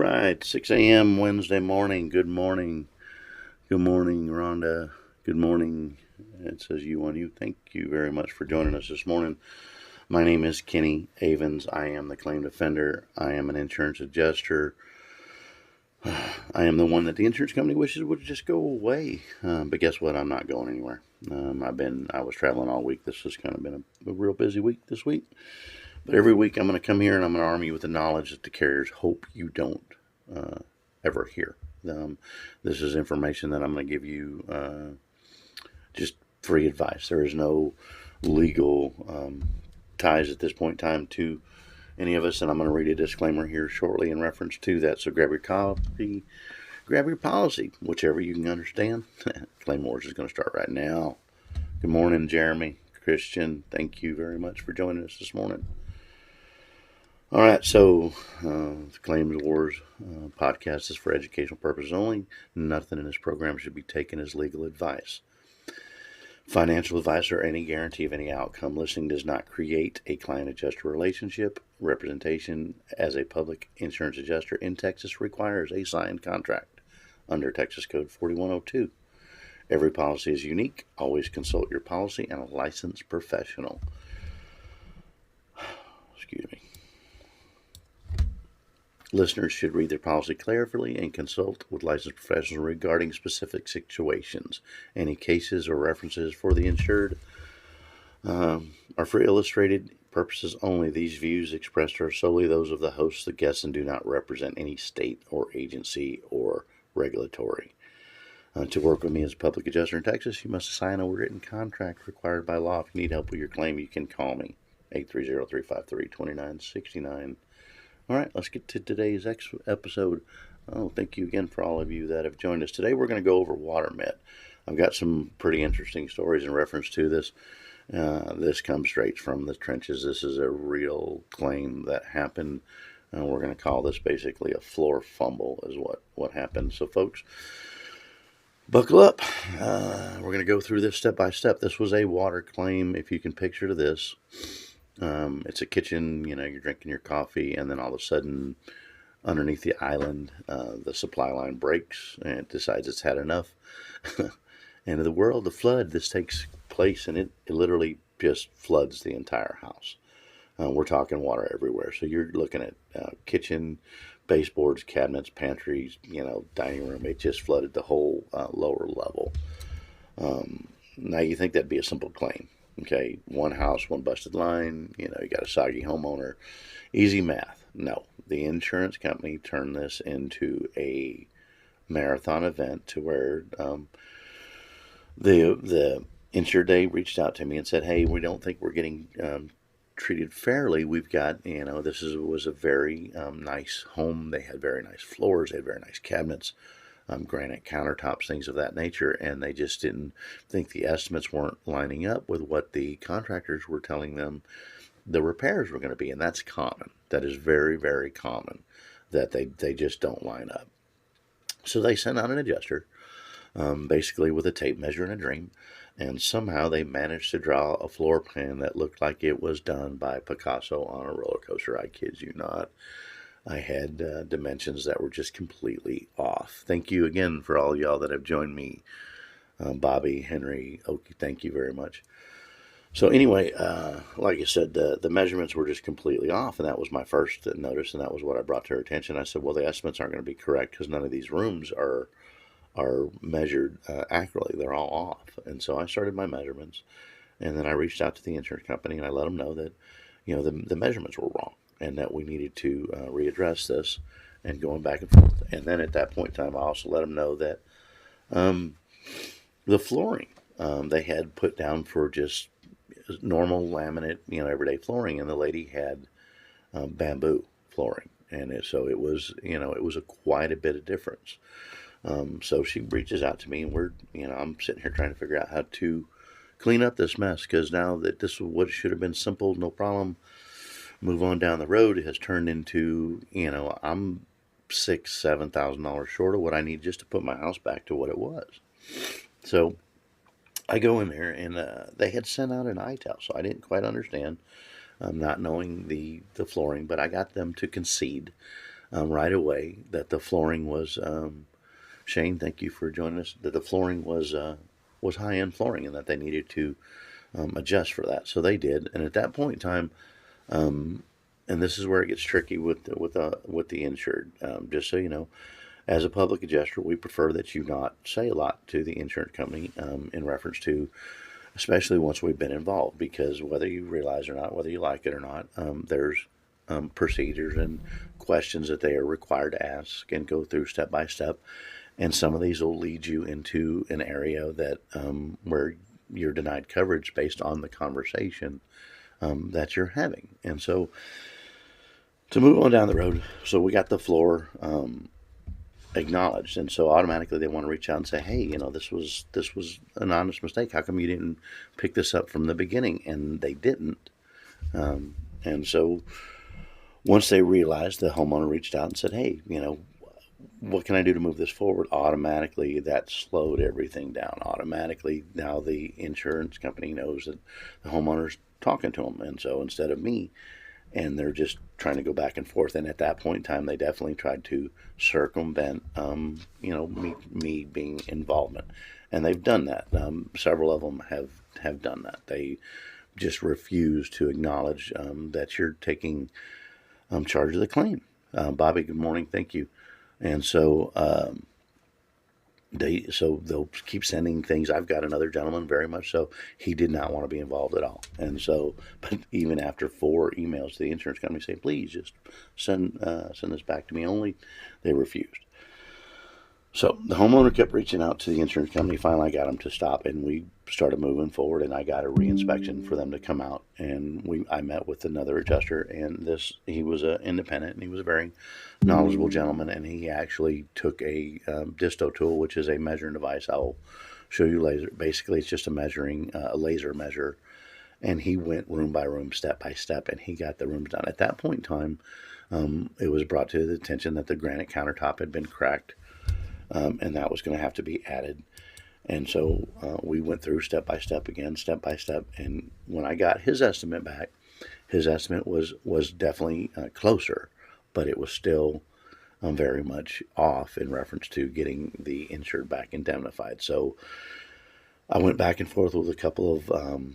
right, 6 a.m. Wednesday morning. Good morning. Good morning, Rhonda. Good morning. It says you on you. Thank you very much for joining us this morning. My name is Kenny Avens. I am the claim defender. I am an insurance adjuster. I am the one that the insurance company wishes would just go away. But guess what? I'm not going anywhere. I was traveling all week. This has kind of been a real busy week this week. But every week I'm going to come here and I'm going to arm you with the knowledge that the carriers hope you don't ever hear. This is information that I'm going to give you just free advice. There is no legal ties at this point in time to any of us, and I'm going to read a disclaimer here shortly in reference to that. So grab your copy, grab your policy, whichever you can understand. Claim Wars is going to start right now. Good morning, Jeremy, Christian. Thank you very much for joining us this morning. All right, so the Claims Wars podcast is for educational purposes only. Nothing in this program should be taken as legal advice. Financial advice or any guarantee of any outcome listening does not create a client-adjuster relationship. Representation as a public insurance adjuster in Texas requires a signed contract under Texas Code 4102. Every policy is unique. Always consult your policy and a licensed professional. Excuse me. Listeners should read their policy carefully and consult with licensed professionals regarding specific situations. Any cases or references for the insured are for illustrated purposes only. These views expressed are solely those of the hosts, the guests, and do not represent any state or agency or regulatory. To work with me as a public adjuster in Texas, you must sign a written contract required by law. If you need help with your claim, you can call me, 830-353-2969. All right, let's get to today's episode. Oh, thank you again for all of you that have joined us. Today we're going to go over WaterMet. I've got some pretty interesting stories in reference to this. This comes straight from the trenches. This is a real claim that happened. We're going to call this basically a floor fumble is what happened. So, folks, buckle up. We're going to go through this step by step. This was a water claim, if you can picture this. It's a kitchen, you're drinking your coffee, and then all of a sudden, underneath the island, the supply line breaks, and it decides it's had enough. And in the world of flood, this takes place, and it literally just floods the entire house. We're talking water everywhere. So you're looking at kitchen, baseboards, cabinets, pantries, dining room. It just flooded the whole lower level. Now you think that'd be a simple claim. Okay, one house, one busted line, you got a soggy homeowner. Easy math. No, the insurance company turned this into a marathon event to where the insured day reached out to me and said, hey, we don't think we're getting treated fairly. We've got, this was a very nice home. They had very nice floors. They had very nice cabinets. Granite countertops, things of that nature, and they just didn't think the estimates weren't lining up with what the contractors were telling them the repairs were going to be, and that's common. That is very, very common, that they just don't line up. So they sent out an adjuster, basically with a tape measure and a dream, and somehow they managed to draw a floor plan that looked like it was done by Picasso on a roller coaster. I kid you not. I had dimensions that were just completely off. Thank you again for all y'all that have joined me. Bobby, Henry, Okie, thank you very much. So anyway, like I said, the measurements were just completely off, and that was my first notice, and that was what I brought to her attention. I said, well, the estimates aren't going to be correct because none of these rooms are measured accurately. They're all off. And so I started my measurements, and then I reached out to the insurance company, and I let them know that, the measurements were wrong, and that we needed to readdress this, and going back and forth. And then at that point in time, I also let them know that the flooring they had put down for just normal laminate, everyday flooring, and the lady had bamboo flooring, and so it was, it was quite a bit of difference. So she reaches out to me, and I'm sitting here trying to figure out how to clean up this mess, because now that this was what should have been simple, no problem, move on down the road, it has turned into, I'm $6,000-$7,000 short of what I need just to put my house back to what it was. So I go in there, and they had sent out an ITAL, so I didn't quite understand, not knowing the flooring, but I got them to concede right away that the flooring was Shane, thank you for joining us. That the flooring was high end flooring and that they needed to adjust for that. So they did, and at that point in time, and this is where it gets tricky with the insured. Just so you know, as a public adjuster, we prefer that you not say a lot to the insurance company in reference to, especially once we've been involved, because whether you realize or not, whether you like it or not, there's procedures and questions that they are required to ask and go through step by step. And some of these will lead you into an area that where you're denied coverage based on the conversation that you're having. And so to move on down the road, so we got the floor acknowledged, and so automatically they want to reach out and say, hey, this was an honest mistake. How come you didn't pick this up from the beginning? And they didn't. And so once they realized, the homeowner reached out and said, hey, what can I do to move this forward? Automatically, that slowed everything down. Automatically, now the insurance company knows that the homeowner's talking to them. And so instead of me, and they're just trying to go back and forth. And at that point in time, they definitely tried to circumvent, me being involvement. And they've done that. Several of them have done that. They just refuse to acknowledge that you're taking charge of the claim. Bobby, good morning. Thank you. And so they'll keep sending things. I've got another gentleman, very much so. He did not want to be involved at all. And so, but even after 4 emails to the insurance company saying, please just send this back to me only, they refused. So the homeowner kept reaching out to the insurance company. Finally, I got them to stop, and we started moving forward. And I got a reinspection for them to come out. And I met with another adjuster, and he was an independent, and he was a very knowledgeable gentleman. And he actually took a disto tool, which is a measuring device. I'll show you later. Basically, it's just a laser measure. And he went room by room, step by step, and he got the rooms done. At that point in time, it was brought to the attention that the granite countertop had been cracked. And that was going to have to be added. And so we went through step by step again, step by step. And when I got his estimate back, his estimate was definitely closer, but it was still very much off in reference to getting the insured back indemnified. So I went back and forth with a couple of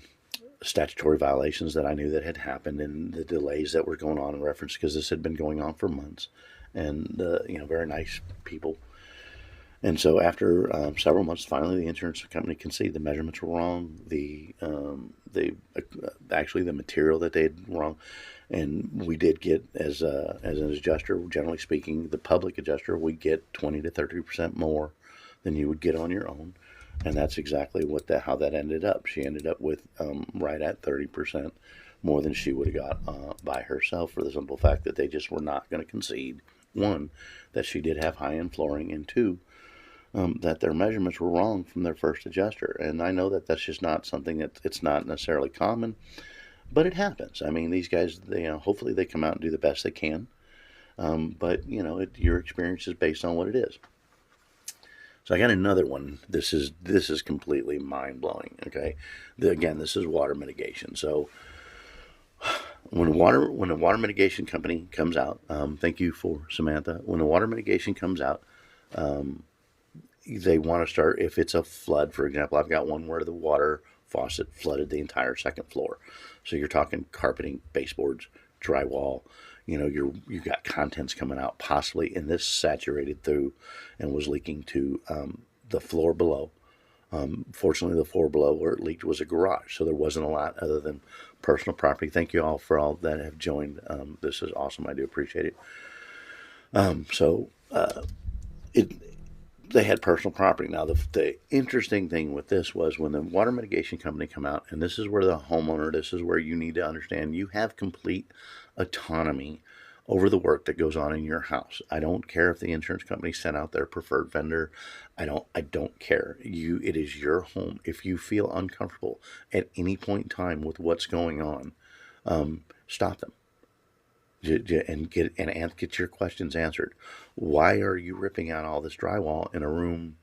statutory violations that I knew that had happened and the delays that were going on in reference, because this had been going on for months. And, very nice people. And so after several months, finally the insurance company can see the measurements were wrong. Actually the material that they had wrong, and we did get as an adjuster, generally speaking, the public adjuster, we get 20 to 30% more than you would get on your own, and that's exactly how that ended up. She ended up with right at 30% more than she would have got by herself, for the simple fact that they just were not going to concede, one, that she did have high-end flooring, and two, that their measurements were wrong from their first adjuster. And I know that that's just not something it's not necessarily common, but it happens. I mean, these guys, hopefully they come out and do the best they can. But your experience is based on what it is. So I got another one. This is completely mind blowing. Okay, again, this is water mitigation. So when a water mitigation company comes out, thank you for Samantha. When a water mitigation comes out, they want to start, if it's a flood, for example. I've got one where the water faucet flooded the entire second floor. So you're talking carpeting, baseboards, drywall. You've got contents coming out, possibly, and this saturated through and was leaking to the floor below. Fortunately, the floor below where it leaked was a garage, so there wasn't a lot other than personal property. Thank you all for all that have joined. This is awesome. I do appreciate it. They had personal property. Now, the interesting thing with this was when the water mitigation company come out, and this is where this is where you need to understand you have complete autonomy over the work that goes on in your house. I don't care if the insurance company sent out their preferred vendor. I don't care. It is your home. If you feel uncomfortable at any point in time with what's going on, stop them. And get your questions answered. Why are you ripping out all this drywall in a room,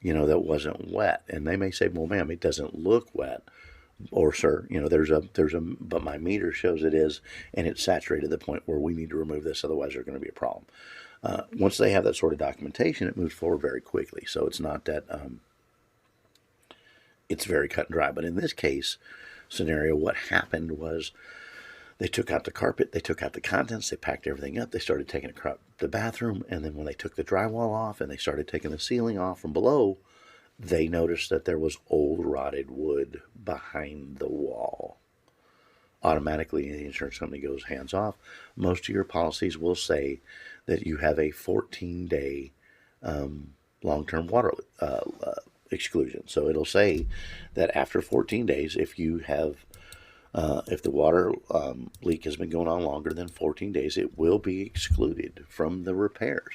that wasn't wet? And they may say, well, ma'am, it doesn't look wet, or sir, but my meter shows it is, and it's saturated to the point where we need to remove this, otherwise there's going to be a problem. Once they have that sort of documentation, it moves forward very quickly. So it's not that it's very cut and dry. But in this case scenario, what happened was they took out the carpet, they took out the contents, they packed everything up, they started taking the bathroom, and then when they took the drywall off and they started taking the ceiling off from below, they noticed that there was old rotted wood behind the wall. Automatically, the insurance company goes hands off. Most of your policies will say that you have a 14-day long-term water exclusion. So it'll say that after 14 days, if the water leak has been going on longer than 14 days, it will be excluded from the repairs.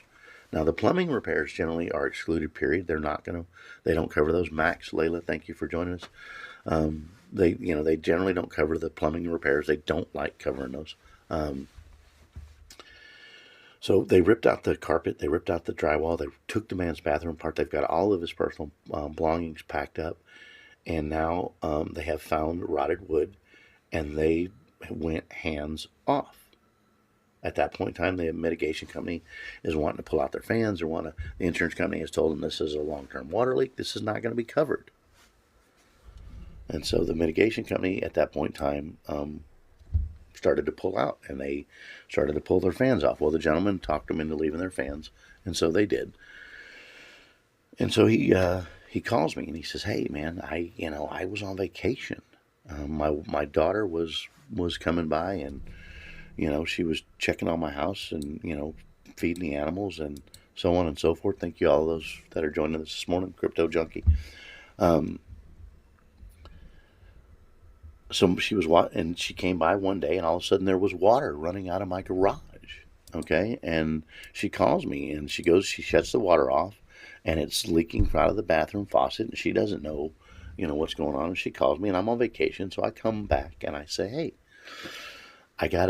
Now, the plumbing repairs generally are excluded, period. They don't cover those. Max, Layla, thank you for joining us. They generally don't cover the plumbing repairs. They don't like covering those. So they ripped out the carpet, they ripped out the drywall, they took the man's bathroom apart. They've got all of his personal belongings packed up, and now they have found rotted wood, and they went hands off. At that point in time, the mitigation company is wanting to pull out their fans, the insurance company has told them this is a long-term water leak, this is not going to be covered. And so the mitigation company at that point in time started to pull out, and they started to pull their fans off. Well, the gentleman talked them into leaving their fans, and so they did. And so he calls me and he says, "Hey, man, I was on vacation. My daughter was coming by, and she was checking on my house and feeding the animals and so on and so forth." Thank you all those that are joining us this morning, Crypto Junkie. So she came by one day, and all of a sudden there was water running out of my garage. Okay, and she calls me, and she shuts the water off, and it's leaking out of the bathroom faucet, and she doesn't know, what's going on. And she calls me, and I'm on vacation, so I come back and I say, "Hey, I got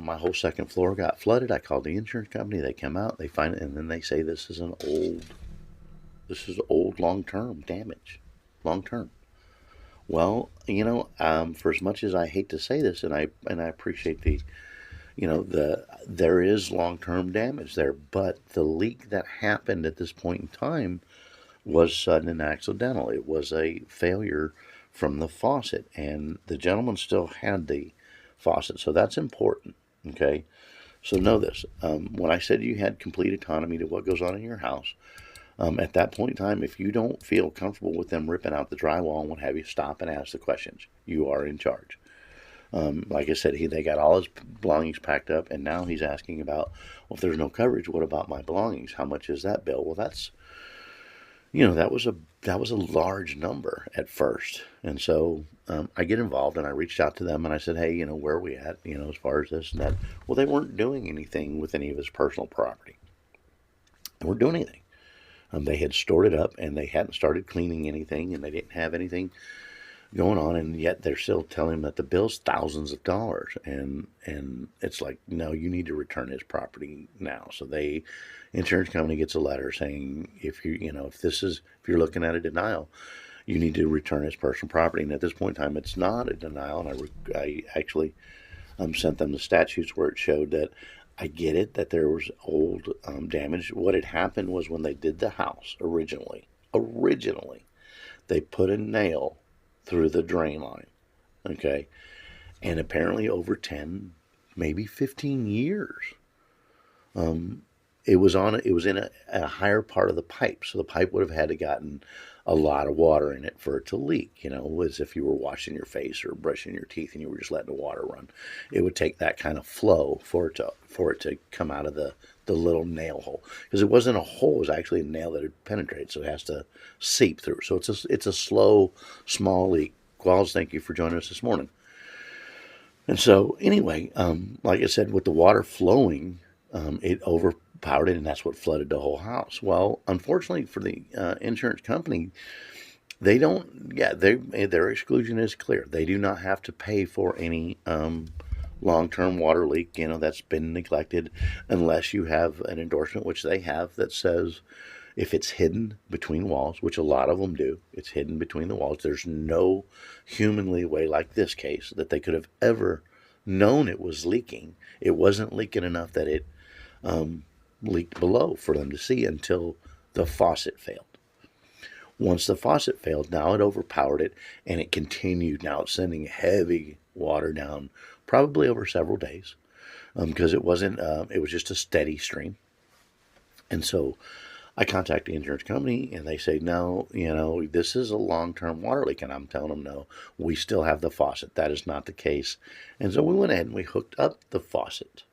my whole second floor got flooded." I called the insurance company. They come out, they find it, and then they say this is old long-term damage, long-term. Well, for as much as I hate to say this, and I appreciate there is long-term damage there, but the leak that happened at this point in time was sudden and accidental. It was a failure from the faucet, and the gentleman still had the faucet, so that's important. Okay, so know this: when I said you had complete autonomy to what goes on in your house, at that point in time, if you don't feel comfortable with them ripping out the drywall and what have you, stop and ask the questions. You are in charge. Like I said, they got all his belongings packed up, and now he's asking about, well, if there's no coverage, what about my belongings? How much is that bill? Well, that's, that was a large number at first, and so I get involved, and I reached out to them, and I said, "Hey, where are we at? As far as this and that." Well, they weren't doing anything with any of his personal property. They weren't doing anything. They had stored it up, and they hadn't started cleaning anything, and they didn't have anything going on, and yet they're still telling him that the bill's thousands of dollars, and it's like, no, you need to return his property now. So insurance company gets a letter saying, if you're looking at a denial, you need to return his personal property. And at this point in time, it's not a denial, and I actually sent them the statutes where it showed that I get it that there was old damage. What had happened was when they did the house originally, they put a nail through the drain line, okay? And apparently over 10, maybe 15 years, it was in a higher part of the pipe. So the pipe would have had to gotten a lot of water in it for it to leak, as if you were washing your face or brushing your teeth and you were just letting the water run. It would take that kind of flow for it to come out of the little nail hole, because it wasn't a hole, it was actually a nail that had penetrated, so it has to seep through. So it's a slow, small leak. Qualls, thank you for joining us this morning. And so anyway, like I said, with the water flowing, it overpowered it, and that's what flooded the whole house. Well, unfortunately for the insurance company, they don't. Yeah, their exclusion is clear. They do not have to pay for any long-term water leak, that's been neglected, unless you have an endorsement, which they have, that says If it's hidden between walls, which a lot of them do, it's hidden between the walls. There's no humanly way, like this case, that they could have ever known it was leaking. It wasn't leaking enough that it leaked below for them to see until the faucet failed. Once the faucet failed, now it overpowered it, and it continued. Now it's sending heavy water down, probably over several days, because it wasn't. It was just a steady stream. And so I contact the insurance company, and they say, no, this is a long-term water leak. And I'm telling them, no, we still have the faucet. That is not the case. And so we went ahead and we hooked up the faucet,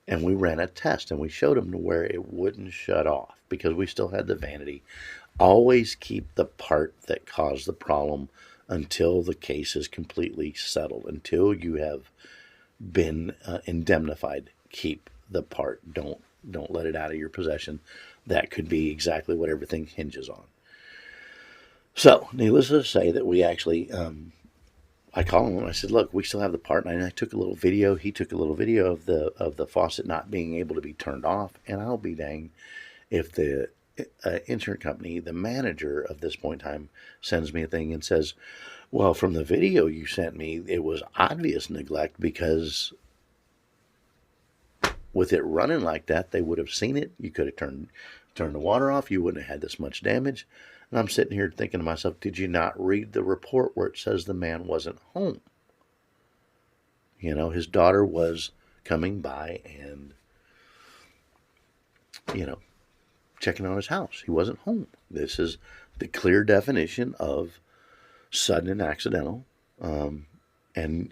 and we ran a test, and we showed them to where it wouldn't shut off because we still had the vanity. Always keep the part that caused the problem until the case is completely settled, until you have been indemnified. Keep the part. Don't let it out of your possession. That could be exactly what everything hinges on. So, needless to say, that we actually, I called him and I said, "Look, we still have the part." And I took a little video. He took a little video of the faucet not being able to be turned off. And I'll be dang if the insurance company, the manager of this point in time, sends me a thing and says, "Well, from the video you sent me, it was obvious neglect because with it running like that, they would have seen it. You could have turned the water off. You wouldn't have had this much damage." And I'm sitting here thinking to myself, did you not read the report where it says the man wasn't home? His daughter was coming by and, checking on his house. He wasn't home. This is the clear definition of sudden and accidental, and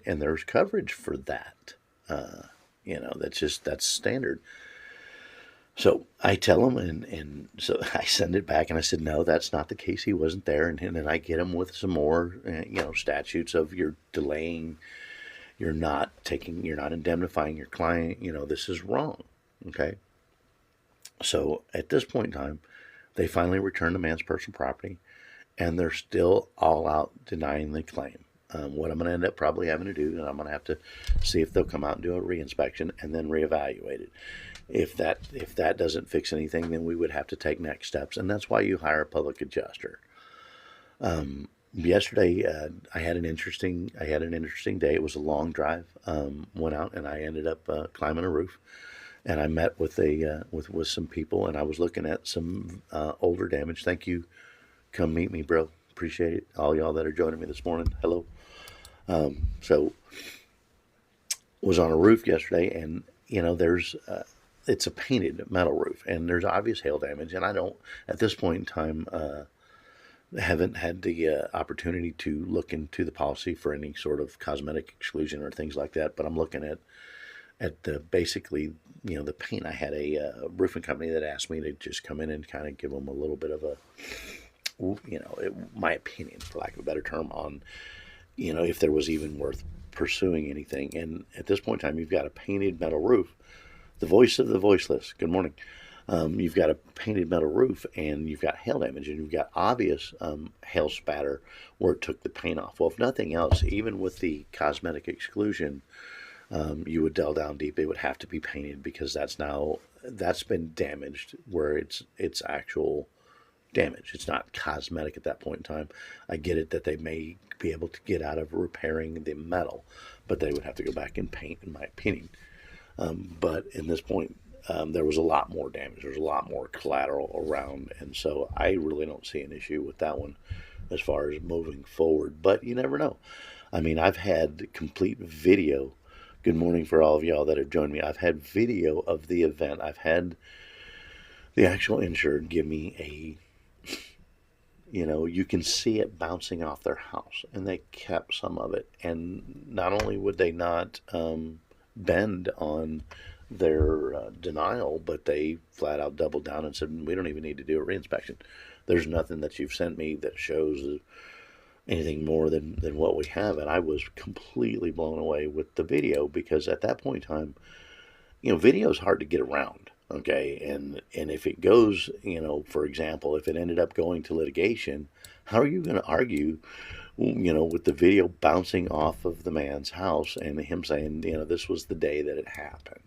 there's coverage for that. That's standard. So I tell him, and so I send it back, and I said, no, that's not the case. He wasn't there. And then I get him with some more, statutes of you're delaying, you're not indemnifying your client. This is wrong. Okay. So at this point in time, they finally return the man's personal property, and they're still all out denying the claim. What I'm going to end up probably having to do, and I'm going to have to see if they'll come out and do a reinspection and then reevaluate it. If that doesn't fix anything, then we would have to take next steps, and that's why you hire a public adjuster. Yesterday, I had an interesting day. It was a long drive. Went out and I ended up climbing a roof, and I met with with some people, and I was looking at some older damage. Thank you. Come meet me, bro. Appreciate it. All y'all that are joining me this morning. Hello. So was on a roof yesterday, and there's it's a painted metal roof, and there's obvious hail damage. And I don't, at this point in time, haven't had the opportunity to look into the policy for any sort of cosmetic exclusion or things like that. But I'm looking at the basically, the paint. I had a roofing company that asked me to just come in and kind of give them a little bit of a, my opinion, for lack of a better term, on, if there was even worth pursuing anything. And at this point in time, you've got a painted metal roof. The voice of the voiceless. Good morning. You've got a painted metal roof, and you've got hail damage, and you've got obvious hail spatter where it took the paint off. Well, if nothing else, even with the cosmetic exclusion, you would delve down deep. It would have to be painted because that's been damaged where it's actual damage. It's not cosmetic at that point in time. I get it that they may be able to get out of repairing the metal, but they would have to go back and paint, in my opinion. But in this point, there was a lot more damage. There's a lot more collateral around, and so I really don't see an issue with that one as far as moving forward. But you never know. I mean, I've had complete video. Good morning for all of y'all that have joined me. I've had video of the event. I've had the actual insured give me a, you can see it bouncing off their house, and they kept some of it. And not only would they not bend on their denial, but they flat out doubled down and said, we don't even need to do a reinspection. There's nothing that you've sent me that shows anything more than what we have. And I was completely blown away with the video, because at that point in time, video is hard to get around. Okay. And if it goes, for example, if it ended up going to litigation, how are you going to argue, with the video bouncing off of the man's house and him saying, this was the day that it happened?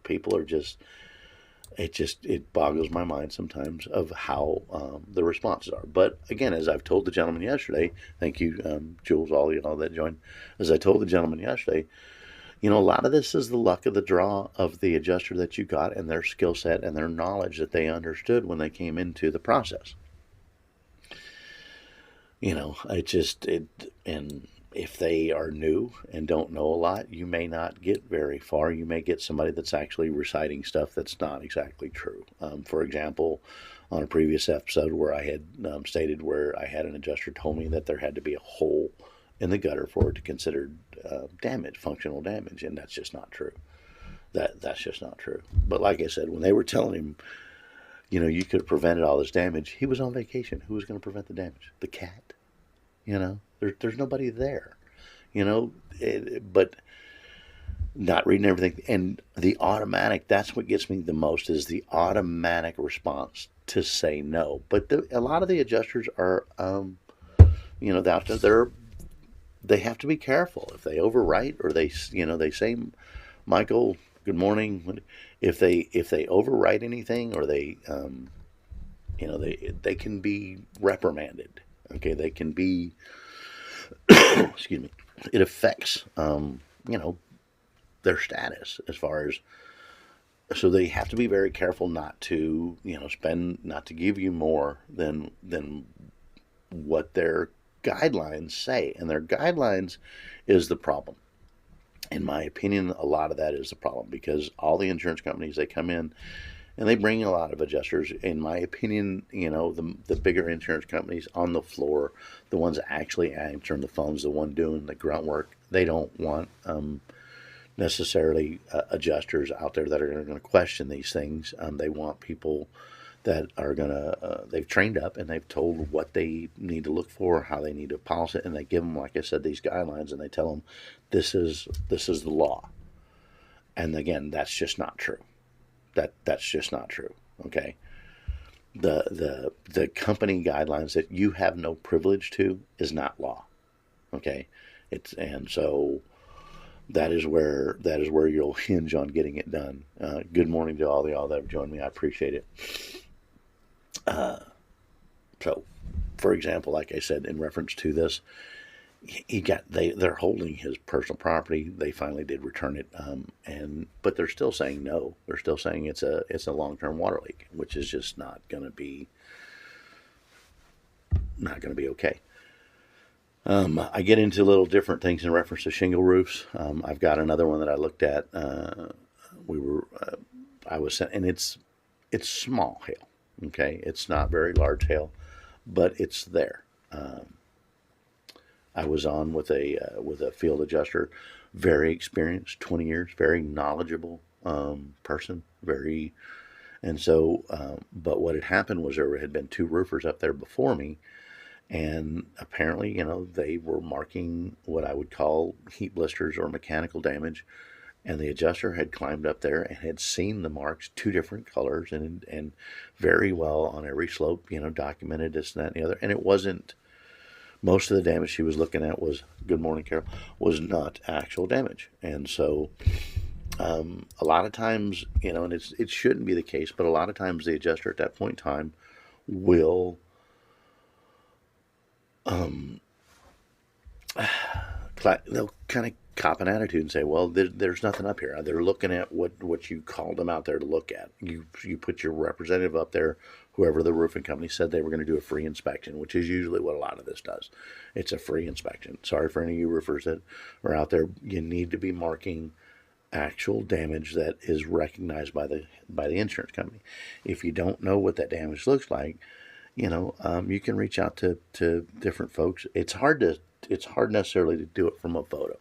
People are just, it boggles my mind sometimes of how the responses are. But again, as I've told the gentleman yesterday, thank you, Jules, all you all that joined. As I told the gentleman yesterday, a lot of this is the luck of the draw of the adjuster that you got and their skill set and their knowledge that they understood when they came into the process. And if they are new and don't know a lot, you may not get very far. You may get somebody that's actually reciting stuff that's not exactly true. For example, on a previous episode where I had stated where I had an adjuster told me that there had to be a hole in the gutter for it to consider damage, functional damage, and that's just not true. That's just not true. But like I said, when they were telling him, you could have prevented all this damage, he was on vacation. Who was going to prevent the damage? The cat. There's nobody there. But not reading everything, and the automatic. That's what gets me the most is the automatic response to say no. But a lot of the adjusters are, they have to be careful if they overwrite or they say, Michael, good morning. If they overwrite anything or they can be reprimanded. Okay, they can be. Excuse me. It affects their status as far as. So they have to be very careful not to not to give you more than what their guidelines say, and their guidelines is the problem. In my opinion, a lot of that is the problem because all the insurance companies, they come in and they bring a lot of adjusters. In my opinion, the bigger insurance companies on the floor, the ones actually answering the phones, the one doing the grunt work, they don't want necessarily adjusters out there that are going to question these things. They want people that are going to, they've trained up and they've told what they need to look for, how they need to policy it, and they give them, like I said, these guidelines, and they tell them this is the law. And again, that's just not true. That's just not true. Okay. The company guidelines that you have no privilege to is not law. Okay. And so that is where you'll hinge on getting it done. Good morning to all y'all that have joined me. I appreciate it. So, for example, like I said, in reference to this, they're holding his personal property. They finally did return it, but they're still saying no. They're still saying it's a long-term water leak, which is just not going to be okay. I get into little different things in reference to shingle roofs. I've got another one that I looked at. I was sent, and it's small hail. Okay, it's not very large hail, but it's there. I was on with a field adjuster, very experienced, 20 years, very knowledgeable person, and so. But what had happened was there had been two roofers up there before me, and apparently, they were marking what I would call heat blisters or mechanical damage. And the adjuster had climbed up there and had seen the marks, two different colors, and very well on every slope, documented this and that and the other. And it wasn't, most of the damage she was looking at was, good morning, Carol, was not actual damage. And so a lot of times, and it shouldn't be the case, but a lot of times the adjuster at that point in time will they'll kind of cop an attitude and say, well, there's nothing up here. They're looking at what you called them out there to look at. You put your representative up there, whoever the roofing company said they were going to do a free inspection, which is usually what a lot of this does. It's a free inspection. Sorry for any of you roofers that are out there. You need to be marking actual damage that is recognized by the insurance company. If you don't know what that damage looks like, you can reach out to different folks. It's hard necessarily to do it from a photo.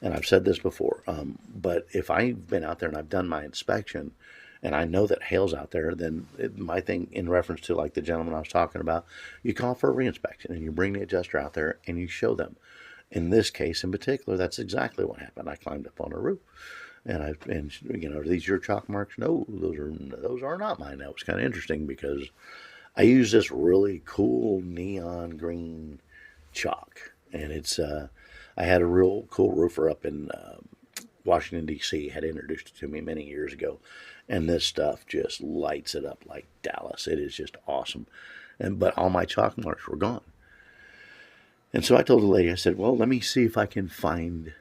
And I've said this before, but if I've been out there and I've done my inspection and I know that hail's out there, then my thing in reference to like the gentleman I was talking about, you call for a reinspection and you bring the adjuster out there and you show them. In this case in particular, that's exactly what happened. I climbed up on a roof and are these your chalk marks? No, those are not mine. That was kind of interesting because I use this really cool neon green chalk, and it's I had a real cool roofer up in Washington, D.C. had introduced it to me many years ago. And this stuff just lights it up like Dallas. It is just awesome. But all my chalk marks were gone. And so I told the lady, I said, well, let me see if I can find,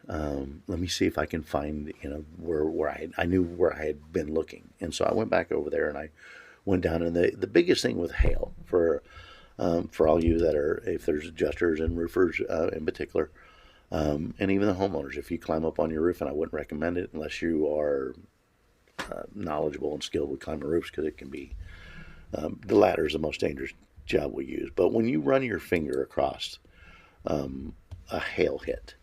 where I knew where I had been looking. And so I went back over there and I went down. And the biggest thing with hail for all you that are, if there's adjusters and roofers in particular, and even the homeowners, if you climb up on your roof, and I wouldn't recommend it unless you are knowledgeable and skilled with climbing roofs, because it can be, the ladder is the most dangerous job we use. But when you run your finger across a hail hit,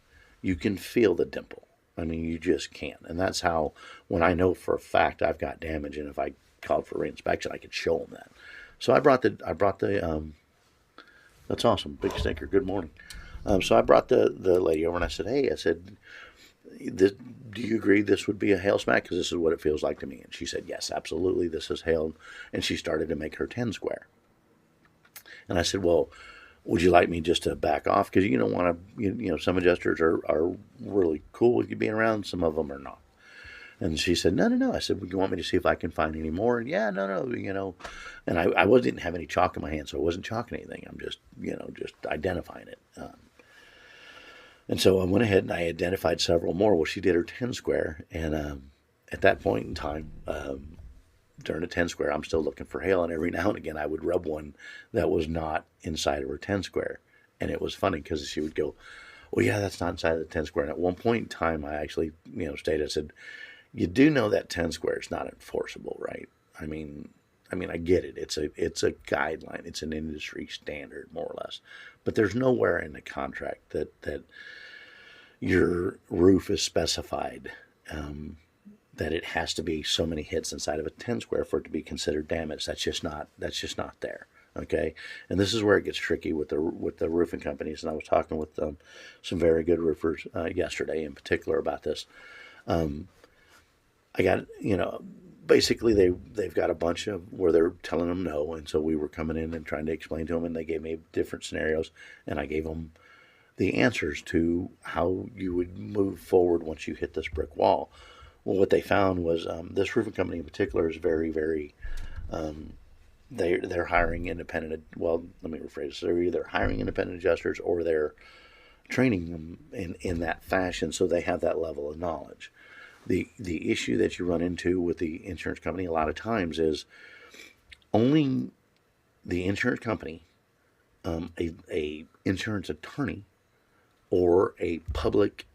you can feel the dimple. I mean, you just can. And that's how, when I know for a fact I've got damage, and if I called for reinspection, I could show them that. So I brought the that's awesome, big stinker. Good morning. So I brought the lady over and I said, hey, do you agree this would be a hail smack? Because this is what it feels like to me. And she said, yes, absolutely, this is hail. And she started to make her 10 square. And I said, well, would you like me just to back off? Because you don't want to, some adjusters are really cool with you being around. Some of them are not. And she said, no. I said, would you want me to see if I can find any more? And yeah, no. And I didn't have any chalk in my hand, so I wasn't chalking anything. I'm just, just identifying it. And so I went ahead and I identified several more. Well, she did her 10 square. And at that point in time, during a 10 square, I'm still looking for hail. And every now and again, I would rub one that was not inside of her 10 square. And it was funny because she would go, well, yeah, that's not inside of the 10 square. And at one point in time, I actually, stated, I said, you do know that 10 square is not enforceable, right? I mean, I get it. It's a guideline. It's an industry standard, more or less. But there's nowhere in the contract that your roof is specified that it has to be so many hits inside of a 10 square for it to be considered damage. That's just not there. Okay, and this is where it gets tricky with the roofing companies. And I was talking with some very good roofers yesterday, in particular, about this. I got, basically they've got a bunch of where they're telling them no, and so we were coming in and trying to explain to them, and they gave me different scenarios, and I gave them the answers to how you would move forward once you hit this brick wall. Well, what they found was this roofing company in particular is very, very, they're hiring independent. Well, let me rephrase this. They're either hiring independent adjusters or they're training them in that fashion, so they have that level of knowledge. The issue that you run into with the insurance company a lot of times is only the insurance company, a insurance attorney, or a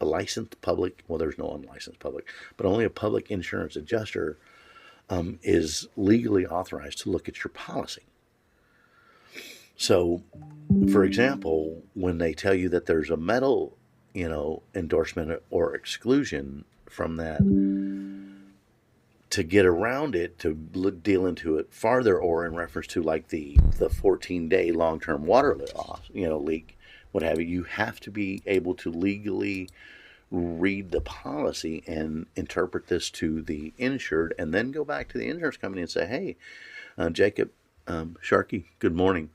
licensed public, well, there's no unlicensed public, but only a public insurance adjuster is legally authorized to look at your policy. So, for example, when they tell you that there's a metal, endorsement or exclusion from that, to get around it, to deal into it farther, or in reference to like the 14-day long-term water loss, leak, what have you, you have to be able to legally read the policy and interpret this to the insured, and then go back to the insurance company and say, hey, Jacob, Sharkey, good morning.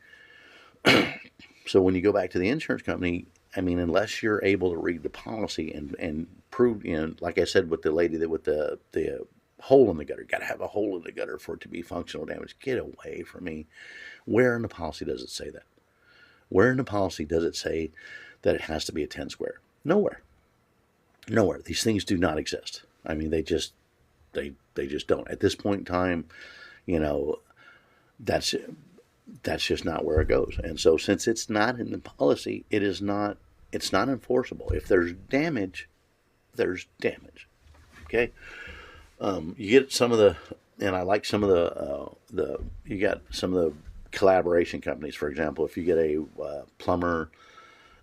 So when you go back to the insurance company, unless you're able to read the policy and prove, like I said with the lady that with the hole in the gutter, got to have a hole in the gutter for it to be functional damage. Get away from me. Where in the policy does it say that? Where in the policy does it say that it has to be a 10 square? Nowhere. These things do not exist. They just don't. At this point in time, that's just not where it goes. And so since it's not in the policy, it's not enforceable. If there's damage, there's damage. Okay. You get some of the, and I like some of you got some of the collaboration companies. For example, if you get a plumber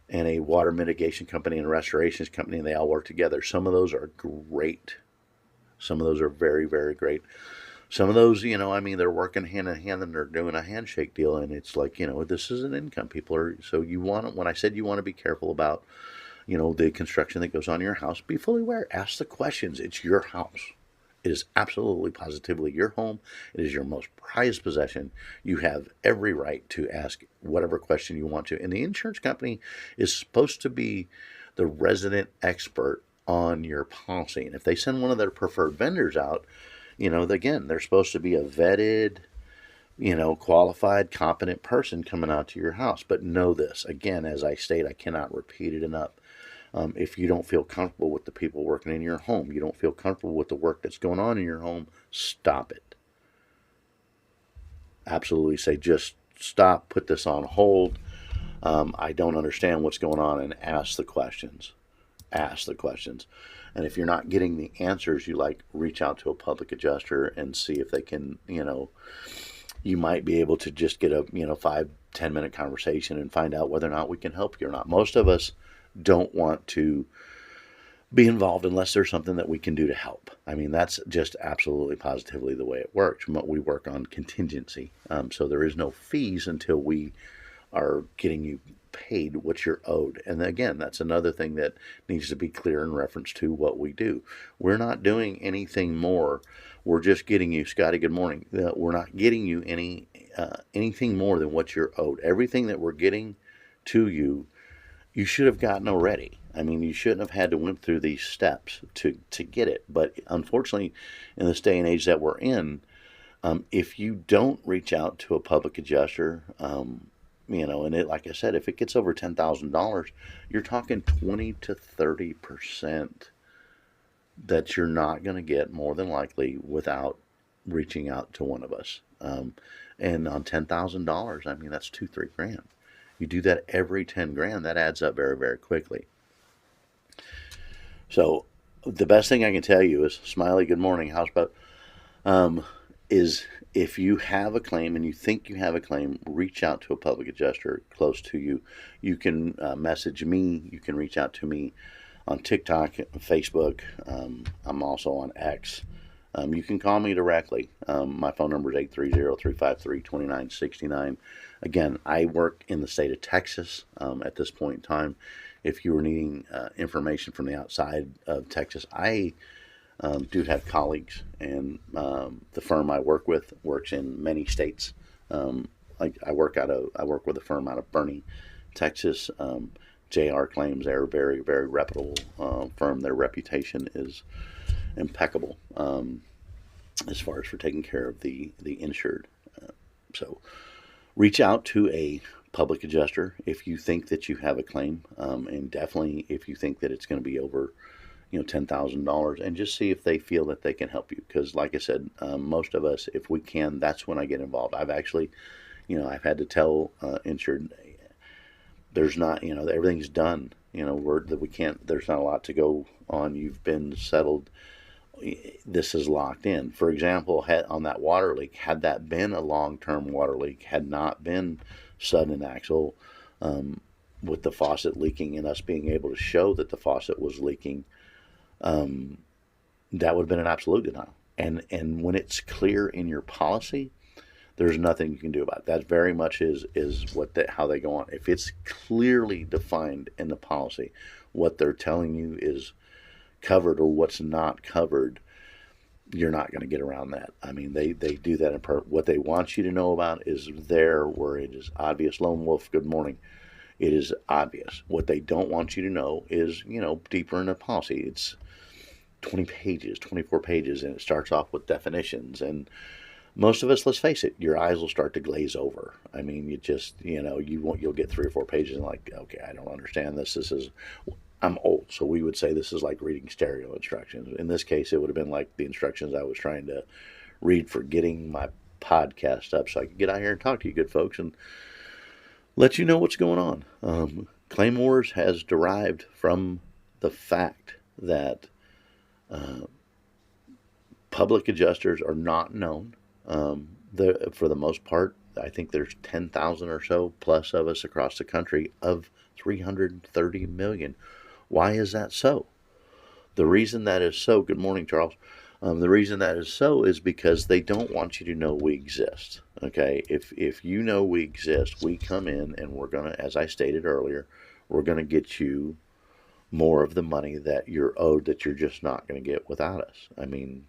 and a water mitigation company and a restorations company, and they all work together, some of those are great. Some of those are very, very great. Some of those, they're working hand in hand and they're doing a handshake deal, and it's like, this is an income. People are, so you want to, when I said you want to be careful about, the construction that goes on in your house, be fully aware. Ask the questions. It's your house. It is absolutely positively your home. It is your most prized possession. You have every right to ask whatever question you want to. And the insurance company is supposed to be the resident expert on your policy. And if they send one of their preferred vendors out, again, they're supposed to be a vetted, qualified, competent person coming out to your house. But know this, again, as I state, I cannot repeat it enough. If you don't feel comfortable with the people working in your home, you don't feel comfortable with the work that's going on in your home, stop it. Absolutely say, just stop, put this on hold. I don't understand what's going on, and ask the questions. Ask the questions. And if you're not getting the answers you like, reach out to a public adjuster and see if they can, you might be able to just get a 5-10 minute conversation and find out whether or not we can help you or not. Most of us don't want to be involved unless there's something that we can do to help. I mean, that's just absolutely positively the way it works. We work on contingency, so there is no fees until we are getting you paid what you're owed. And again, that's another thing that needs to be clear in reference to what we do. We're not doing anything more. We're just getting you, Scotty, good morning. We're not getting you anything more than what you're owed. Everything that we're getting to you, you should have gotten already. I mean, you shouldn't have had to went through these steps to get it. But unfortunately, in this day and age that we're in, if you don't reach out to a public adjuster, and it, like I said, if it gets over $10,000, you're talking 20 to 30% that you're not going to get, more than likely, without reaching out to one of us. And on $10,000, I mean, that's $2-3 grand. You do that every 10 grand, that adds up very, very quickly. So the best thing I can tell you is, Smiley, good morning, houseboat, is if you have a claim and you think you have a claim, reach out to a public adjuster close to you. You can message me. You can reach out to me on TikTok, Facebook. I'm also on X. You can call me directly. My phone number is 830-353-2969. Again, I work in the state of Texas at this point in time. If you were needing information from the outside of Texas, I do have colleagues, and the firm I work with works in many states. I work with a firm out of Bernie, Texas. JR Claims, they're a very, very reputable firm. Their reputation is impeccable as far as for taking care of the insured. So reach out to a public adjuster if you think that you have a claim, and definitely if you think that it's going to be over $10,000, and just see if they feel that they can help you. Because like I said, most of us, if we can, that's when I get involved. I've actually, I've had to tell insured, there's not, everything's done. We can't, there's not a lot to go on. You've been settled. This is locked in. For example, on that water leak, had that been a long-term water leak, had not been sudden axle, with the faucet leaking and us being able to show that the faucet was leaking, that would have been an absolute denial. And when it's clear in your policy, there's nothing you can do about it. That very much is how they go on. If it's clearly defined in the policy, what they're telling you is covered or what's not covered, you're not going to get around that. I mean, they do that in part. What they want you to know about is there where it is obvious. Lone Wolf, good morning. It is obvious. What they don't want you to know is, deeper in the policy. It's 20 pages, 24 pages, and it starts off with definitions. And most of us, let's face it, your eyes will start to glaze over. I mean, you just, you'll get 3 or 4 pages and like, okay, I don't understand this. I'm old, so we would say this is like reading stereo instructions. In this case, it would have been like the instructions I was trying to read for getting my podcast up so I could get out here and talk to you good folks and let you know what's going on. Claim Wars has derived from the fact that public adjusters are not known. For the most part, I think there's 10,000 or so plus of us across the country of 330 million. Why is that so? The reason that is so, good morning, Charles. The reason that is so is because they don't want you to know we exist. Okay, if you know we exist, we come in and we're going to, as I stated earlier, we're going to get you more of the money that you're owed that you're just not going to get without us. I mean,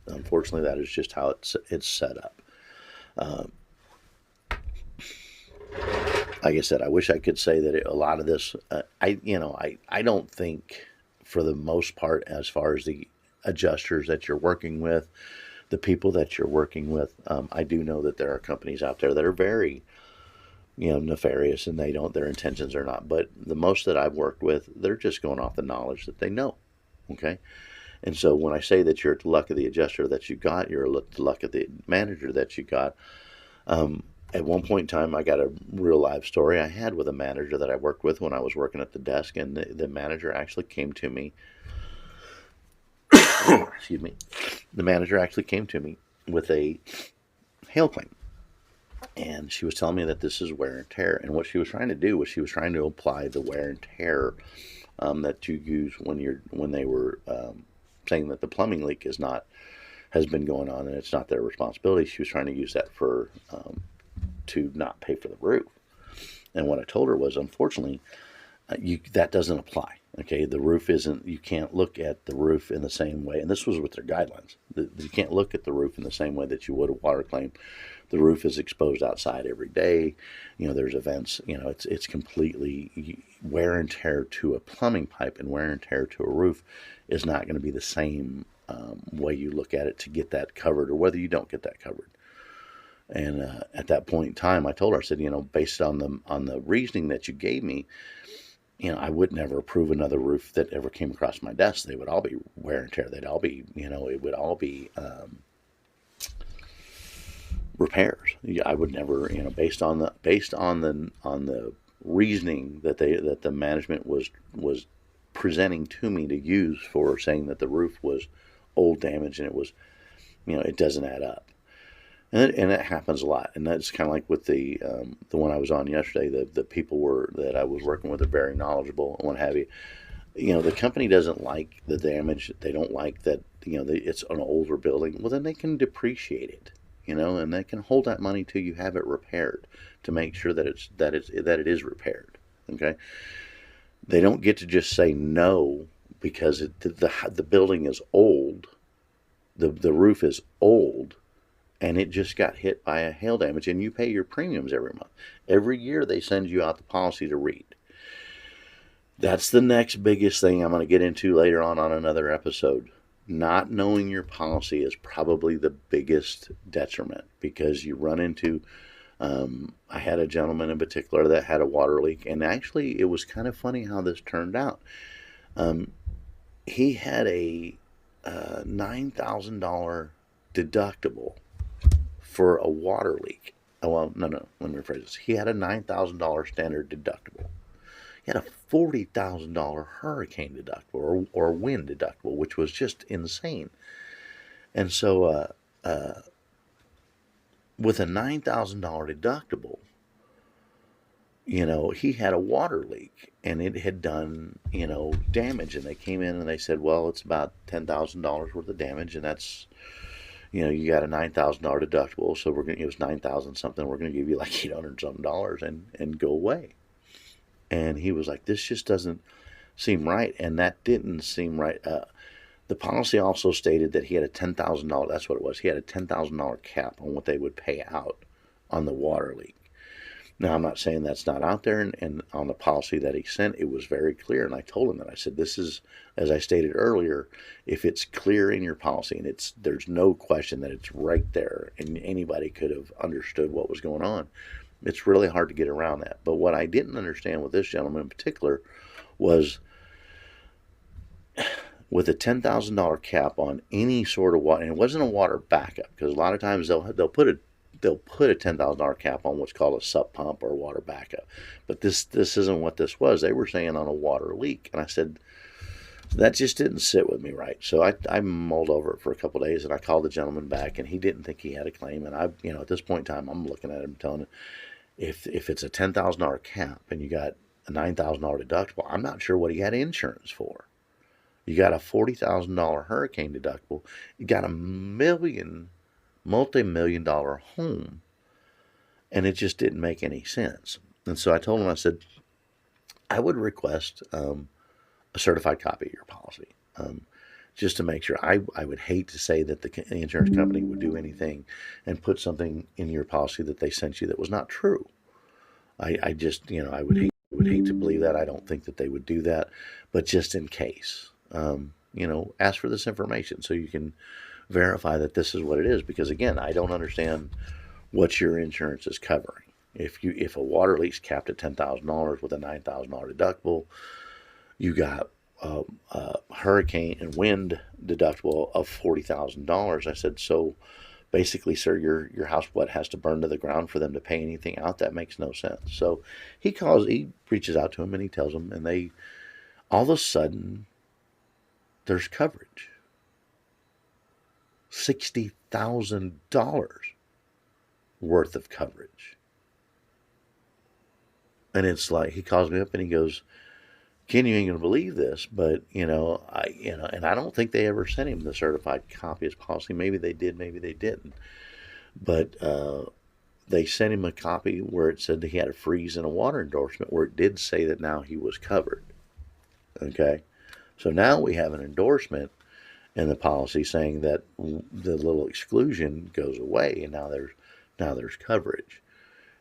unfortunately, that is just how it's set up. like I said, I wish I could say that a lot of this, I don't think for the most part, as far as the adjusters that you're working with, the people that you're working with, I do know that there are companies out there that are very, nefarious, and their intentions are not. But the most that I've worked with, they're just going off the knowledge that they know. Okay. And so when I say that you're at the luck of the adjuster that you got, you're at the luck of the manager that you got. At one point in time, I got a real live story I had with a manager that I worked with when I was working at the desk, and the manager actually came to me. Excuse me. The manager actually came to me with a hail claim, and she was telling me that this is wear and tear. And what she was trying to do was she was trying to apply the wear and tear that you use when they were saying that the plumbing leak has been going on and it's not their responsibility. She was trying to use that for to not pay for the roof. And what I told her was, unfortunately, that doesn't apply. Okay, the roof isn't. You can't look at the roof in the same way. And this was with their guidelines. You can't look at the roof in the same way that you would a water claim. The roof is exposed outside every day. There's events. It's completely wear and tear to a plumbing pipe and wear and tear to a roof is not going to be the same way you look at it to get that covered or whether you don't get that covered. And at that point in time, I told her, I said, based on the reasoning that you gave me, I would never approve another roof that ever came across my desk. They would all be wear and tear. They'd all be, it would all be repairs. I would never, based on the reasoning that the management was presenting to me to use for saying that the roof was old, damaged, and it was, it doesn't add up. And it happens a lot, and that's kind of like with the one I was on yesterday. The people that I was working with are very knowledgeable and what have you. The company doesn't like the damage. They don't like that. It's an older building. Well, then they can depreciate it. And they can hold that money till you have it repaired to make sure that it is repaired. Okay. They don't get to just say no because the building is old. The roof is old. And it just got hit by a hail damage, and you pay your premiums every month. Every year they send you out the policy to read. That's the next biggest thing I'm going to get into later on another episode. Not knowing your policy is probably the biggest detriment because you run into, I had a gentleman in particular that had a water leak, and actually it was kind of funny how this turned out. He had a $9,000 deductible for a water leak. Well, no, let me rephrase this. He had a $9,000 standard deductible. He had a $40,000 hurricane deductible or wind deductible, which was just insane. And so with a $9,000 deductible, he had a water leak and it had done, damage. And they came in and they said, well, it's about $10,000 worth of damage, and that's, you got a $9,000 deductible, so it was $9,000 something. We're going to give you like $800 something and go away. And he was like, this just doesn't seem right, and that didn't seem right. The policy also stated that he had a $10,000. That's what it was. He had a $10,000 cap on what they would pay out on the water leak. Now, I'm not saying that's not out there, and on the policy that he sent, it was very clear. And I told him that. I said, this is, as I stated earlier, if it's clear in your policy and there's no question that it's right there and anybody could have understood what was going on, it's really hard to get around that. But what I didn't understand with this gentleman in particular was with a $10,000 cap on any sort of water, and it wasn't a water backup, because a lot of times they'll put a $10,000 cap on what's called a sub pump or water backup. But this isn't what this was. They were saying on a water leak. And I said, that just didn't sit with me right. So I mulled over it for a couple of days, and I called the gentleman back, and he didn't think he had a claim. And at this point in time, I'm looking at him telling him, if it's a $10,000 cap and you got a $9,000 deductible, I'm not sure what he had insurance for. You got a $40,000 hurricane deductible. You got a multi-million-dollar home, and it just didn't make any sense. And so I told him, I said, I would request a certified copy of your policy, just to make sure. I would hate to say that the insurance company would do anything and put something in your policy that they sent you that was not true. I just, I would hate to believe that. I don't think that they would do that, but just in case, ask for this information so you can verify that this is what it is. Because again, I don't understand what your insurance is covering. If a water leak's capped at $10,000 with a $9,000 deductible, you got a hurricane and wind deductible of $40,000. I said, so basically, sir, your house has to burn to the ground for them to pay anything out? That makes no sense. So he reaches out to him and he tells him, and they all of a sudden there's coverage, $60,000 worth of coverage, and it's like he calls me up and he goes, Ken, you ain't gonna believe this, but and I don't think they ever sent him the certified copy of his policy. Maybe they did, maybe they didn't. But they sent him a copy where it said that he had a freeze and a water endorsement where it did say that now he was covered. Okay, so now we have an endorsement in the policy saying that the little exclusion goes away, and now there's coverage.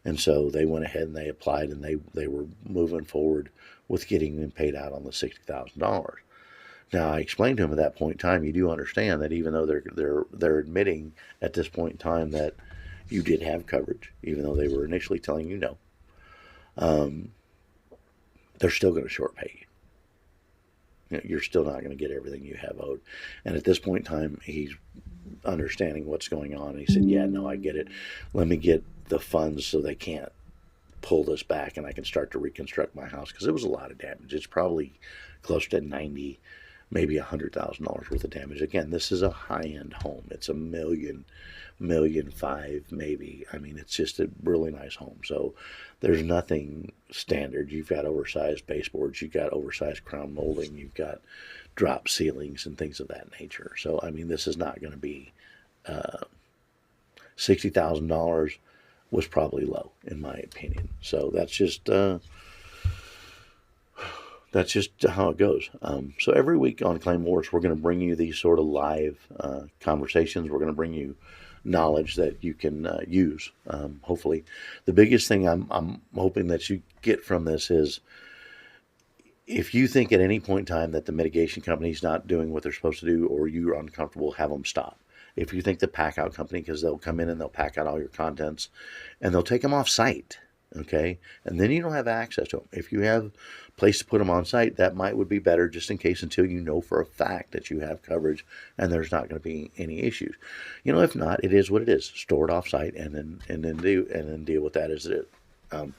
And so they went ahead and they applied, and they were moving forward with getting them paid out on the $60,000. Now I explained to him at that point in time, you do understand that even though they're admitting at this point in time that you did have coverage, even though they were initially telling you no, they're still going to short pay you. You're still not going to get everything you have owed. And at this point in time, he's understanding what's going on. And he said, yeah, no, I get it. Let me get the funds so they can't pull this back and I can start to reconstruct my house, because it was a lot of damage. It's probably close to 90, maybe $100,000 worth of damage. Again, this is a high-end home. It's $1.5 million, maybe. I mean, it's just a really nice home. So there's nothing standard. You've got oversized baseboards, you've got oversized crown molding, you've got drop ceilings and things of that nature. So I mean, this is not going to be $60,000 was probably low in my opinion. So that's just how it goes. So every week on Claim Wars, we're going to bring you these sort of live conversations. We're going to bring you knowledge that you can use. Hopefully, the biggest thing I'm hoping that you get from this is, if you think at any point in time that the mitigation company is not doing what they're supposed to do, or you're uncomfortable, have them stop. If you think the pack out company, because they'll come in and they'll pack out all your contents and they'll take them off site, okay? And then you don't have access to them. If you have a place to put them on site, that would be better, just in case, until you know for a fact that you have coverage and there's not going to be any issues. If not, it is what it is. Store it off site and then deal with that as it is.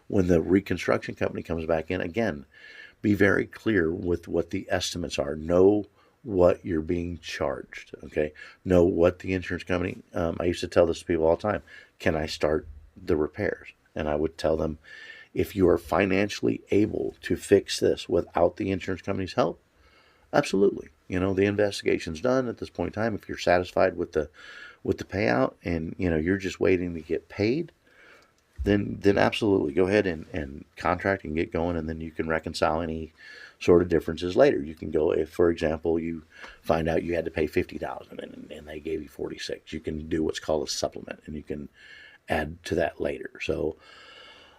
When the reconstruction company comes back in, again, be very clear with what the estimates are. Know what you're being charged, okay? Know what the insurance company, I used to tell this to people all the time, can I start the repairs? And I would tell them, if you are financially able to fix this without the insurance company's help, absolutely. The investigation's done at this point in time. If you're satisfied with the payout and, you're just waiting to get paid, then absolutely go ahead and contract and get going, and then you can reconcile any sort of differences later. You can go, if for example you find out you had to pay $50,000 and they gave you 46, you can do what's called a supplement, and you can add to that later. So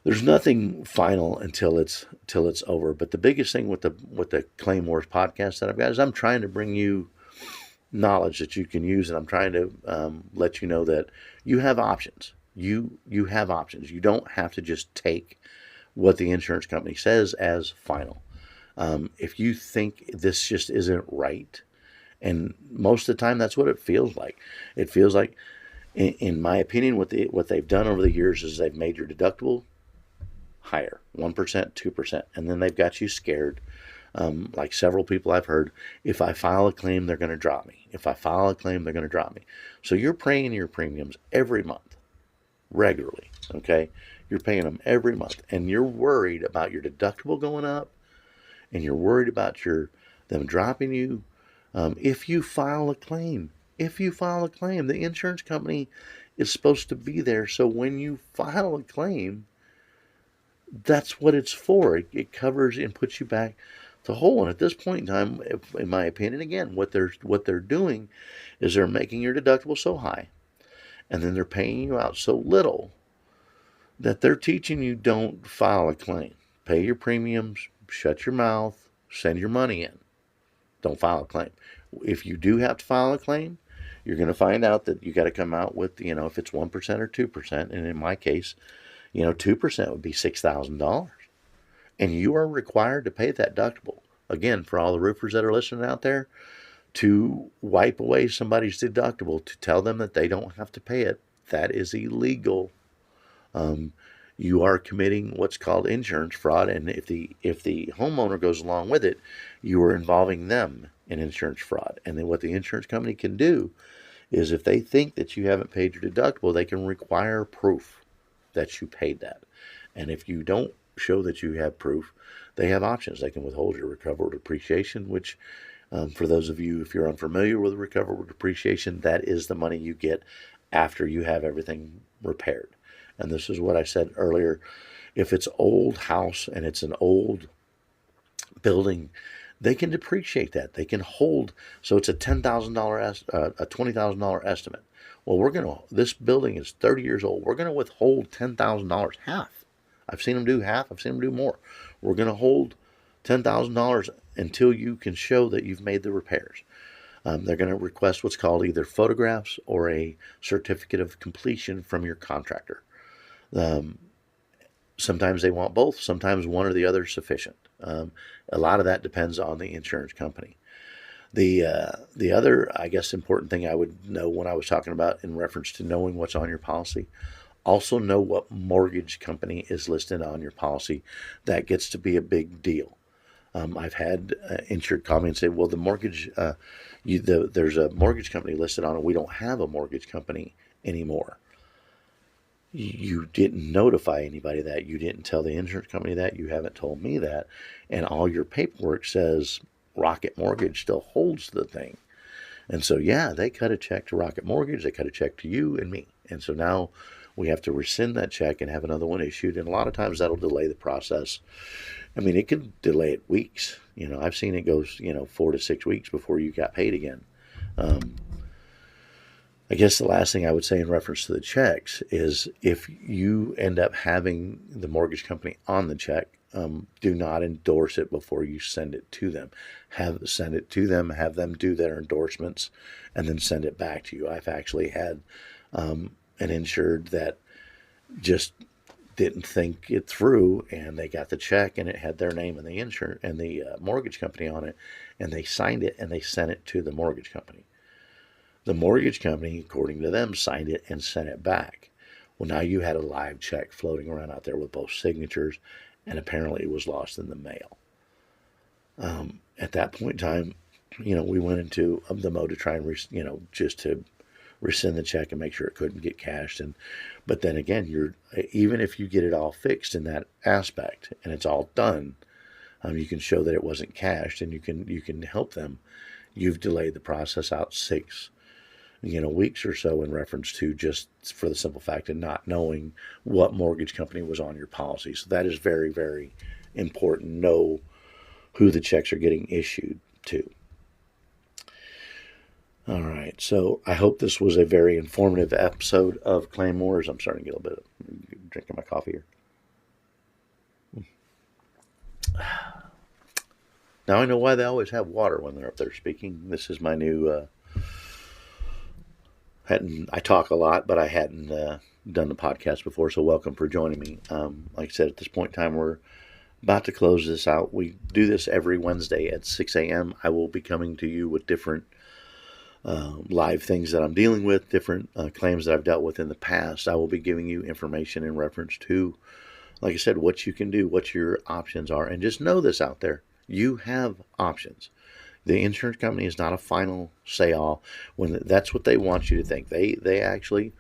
there's nothing final until it's over. But the biggest thing with the Claim Wars podcast that I've got is I'm trying to bring you knowledge that you can use, and I'm trying to let you know that you have options. You have options. You don't have to just take what the insurance company says as final. If you think this just isn't right, and most of the time that's what it feels like. It feels like, in my opinion, what they've done over the years is they've made your deductible higher, 1%, 2%, and then they've got you scared. Like several people I've heard, if I file a claim, they're going to drop me. If I file a claim, they're going to drop me. So you're paying your premiums every month, regularly, okay? You're paying them every month, and you're worried about your deductible going up, and you're worried about them dropping you. If you file a claim, the insurance company is supposed to be there. So when you file a claim, that's what it's for. It covers and puts you back to whole. And at this point in time, in my opinion, again, what they're doing is they're making your deductible so high, and then they're paying you out so little, that they're teaching you don't file a claim. Pay your premiums, shut your mouth, send your money in. Don't file a claim. If you do have to file a claim, you're going to find out that you got to come out with, if it's 1% or 2%. And in my case, 2% would be $6,000. And you are required to pay that deductible. Again, for all the roofers that are listening out there, to wipe away somebody's deductible, to tell them that they don't have to pay it, that is illegal. You are committing what's called insurance fraud, and if the homeowner goes along with it, you are involving them in insurance fraud. And then what the insurance company can do is, if they think that you haven't paid your deductible, they can require proof that you paid that. And if you don't show that you have proof, they have options. They can withhold your recoverable depreciation, which, for those of you, if you're unfamiliar with recoverable depreciation, that is the money you get after you have everything repaired. And this is what I said earlier. If it's old house and it's an old building, they can depreciate that. They can hold. So it's a $10,000, a $20,000 estimate. Well, this building is 30 years old. We're going to withhold $10,000, half. I've seen them do half. I've seen them do more. We're going to hold $10,000 until you can show that you've made the repairs. They're going to request what's called either photographs or a certificate of completion from your contractor. Sometimes they want both. Sometimes one or the other is sufficient. A lot of that depends on the insurance company. The other, I guess, important thing I would know when I was talking about in reference to knowing what's on your policy, also know what mortgage company is listed on your policy. That gets to be a big deal. I've had insured call me and say, well, the mortgage, there's a mortgage company listed on it. We don't have a mortgage company anymore. You didn't notify anybody that. You didn't tell the insurance company that. You haven't told me that. And all your paperwork says Rocket Mortgage still holds the thing. And so, yeah, they cut a check to Rocket Mortgage. They cut a check to you and me. And so now we have to rescind that check and have another one issued. And a lot of times that'll delay the process. I mean, it can delay it weeks. I've seen it goes, 4 to 6 weeks before you got paid again. I guess the last thing I would say in reference to the checks is, if you end up having the mortgage company on the check, do not endorse it before you send it to them. Send it to them, have them do their endorsements, and then send it back to you. I've actually had an insured that just didn't think it through, and they got the check and it had their name and the insurance and the mortgage company on it, and they signed it and they sent it to the mortgage company. The mortgage company, according to them, signed it and sent it back. Well, now you had a live check floating around out there with both signatures, and apparently it was lost in the mail. At that point in time, we went into the mode to try and, just to rescind the check and make sure it couldn't get cashed. But then again, even if you get it all fixed in that aspect and it's all done, you can show that it wasn't cashed, and you can help them. You've delayed the process out 6 weeks or so in reference to, just for the simple fact of not knowing what mortgage company was on your policy. So that is very, very important. Know who the checks are getting issued to. All right. So I hope this was a very informative episode of Claim Wars. I'm starting to get a little bit of drinking my coffee here. Now I know why they always have water when they're up there speaking. This is my new, I talk a lot, but I hadn't done the podcast before, so welcome for joining me. Like I said, at this point in time, we're about to close this out. We do this every Wednesday at 6 a.m. I will be coming to you with different live things that I'm dealing with, different claims that I've dealt with in the past. I will be giving you information in reference to, like I said, what you can do, what your options are. And just know this out there. You have options. The insurance company is not a final say-all. When that's what they want you to think. They actually,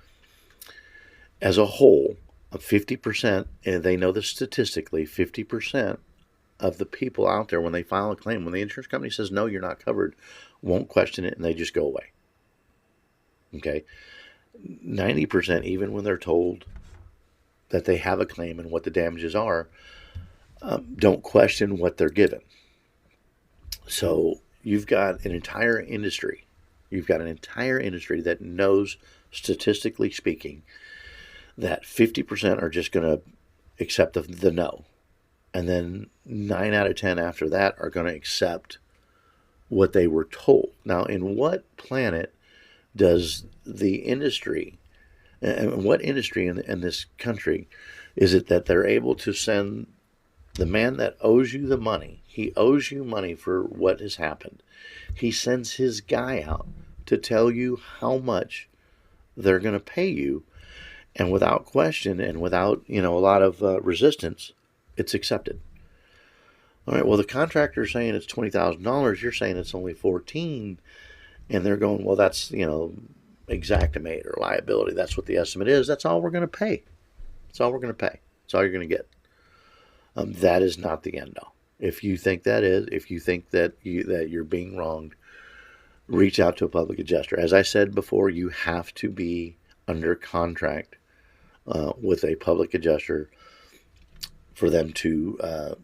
as a whole, 50%, and they know this statistically, 50% of the people out there, when they file a claim, when the insurance company says, no, you're not covered, won't question it, and they just go away. Okay? 90%, even when they're told that they have a claim and what the damages are, don't question what they're given. So you've got an entire industry. You've got an entire industry that knows, statistically speaking, that 50% are just going to accept the no. And then 9 out of 10 after that are going to accept what they were told. Now, in what planet does the industry, and what industry in this country is it that they're able to send the man that owes you the money? He owes you money for what has happened. He sends his guy out to tell you how much they're going to pay you, and without question and without a lot of resistance, it's accepted. All right. Well, the contractor's saying it's $20,000. You're saying it's only 14, and they're going, well, that's exactimate or liability. That's what the estimate is. That's all we're going to pay. That's all we're going to pay. That's all you're going to get. That is not the end all. If you think that is, if you think that you're being wronged, reach out to a public adjuster. As I said before, you have to be under contract with a public adjuster for them to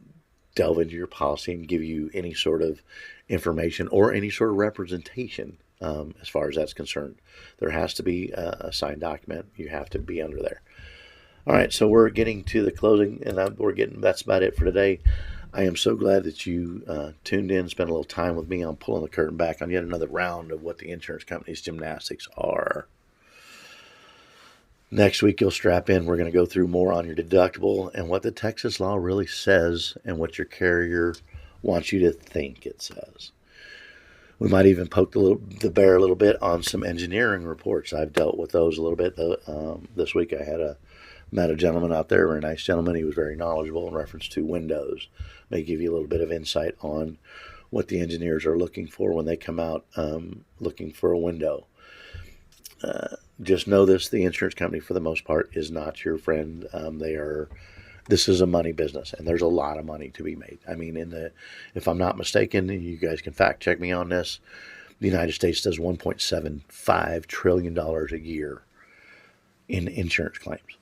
delve into your policy and give you any sort of information or any sort of representation as far as that's concerned. There has to be a signed document. You have to be under there. All right, so we're getting to the closing, and that's about it for today. I am so glad that you tuned in, spent a little time with me. I'm pulling the curtain back on yet another round of what the insurance company's gymnastics are. Next week, you'll strap in. We're going to go through more on your deductible and what the Texas law really says and what your carrier wants you to think it says. We might even poke the bear a little bit on some engineering reports. I've dealt with those a little bit. This week, I met a gentleman out there, a very nice gentleman. He was very knowledgeable in reference to windows. May give you a little bit of insight on what the engineers are looking for when they come out looking for a window. Just know this: the insurance company, for the most part, is not your friend. This is a money business, and there's a lot of money to be made. I mean, if I'm not mistaken, you guys can fact check me on this, the United States does $1.75 trillion a year in insurance claims.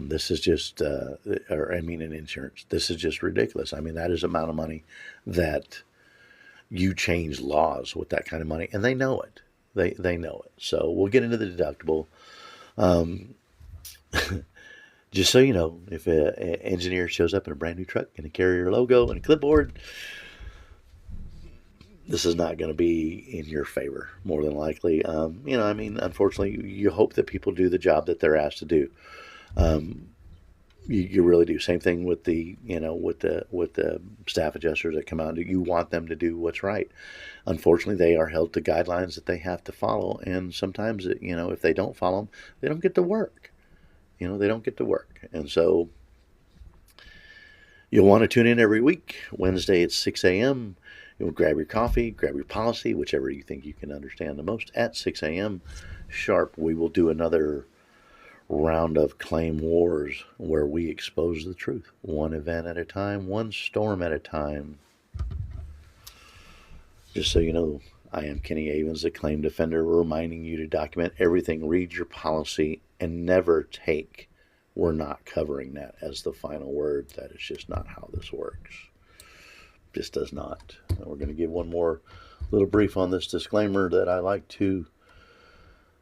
This is just, in insurance. This is just ridiculous. I mean, that is the amount of money that you change laws with that kind of money, and they know it. They know it. So we'll get into the deductible. Just so you know, if an engineer shows up in a brand new truck and a carrier logo and a clipboard, this is not going to be in your favor, more than likely. Unfortunately, you hope that people do the job that they're asked to do. You really do. Same thing with the staff adjusters that come out. You want them to do what's right. Unfortunately, they are held to guidelines that they have to follow, and sometimes, if they don't follow them, they don't get to work. They don't get to work, and so you'll want to tune in every week, Wednesday at 6 a.m. You'll grab your coffee, grab your policy, whichever you think you can understand the most. At 6 a.m. sharp, we will do another round of claim wars where we expose the truth, one event at a time, one storm at a time. Just so you know, I am Kenny Avens, the claim defender, reminding you to document everything, read your policy, and never take "we're not covering that" as the final word. That is just not how this works. Just does not. And we're going to give one more little brief on this disclaimer that I like to.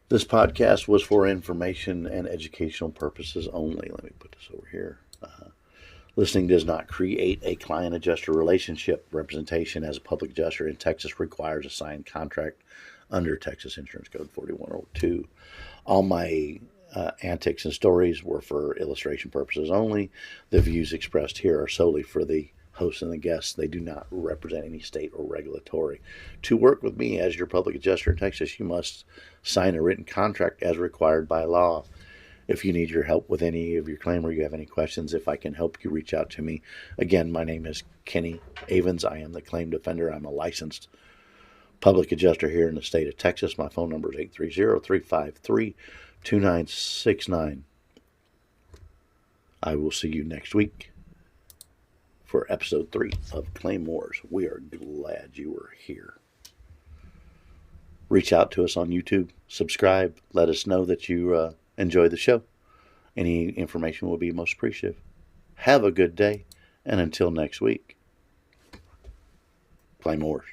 This podcast was for information and educational purposes only. Let me put this over here. Listening does not create a client-adjuster relationship. Representation as a public adjuster in Texas requires a signed contract under Texas Insurance Code 4102. All my antics and stories were for illustration purposes only. The views expressed here are solely for the hosts and the guests. They do not represent any state or regulatory. To work with me as your public adjuster in Texas, you must sign a written contract as required by law. If you need your help with any of your claim or you have any questions, if I can help you, reach out to me. Again, my name is Kenny Avens. I am the claim defender. I'm a licensed public adjuster here in the state of Texas. My phone number is 830-353-2969. I will see you next week for episode 3 of Claim Wars. We are glad you were here. Reach out to us on YouTube. Subscribe. Let us know that you enjoy the show. Any information will be most appreciative. Have a good day, and until next week, Claim Wars.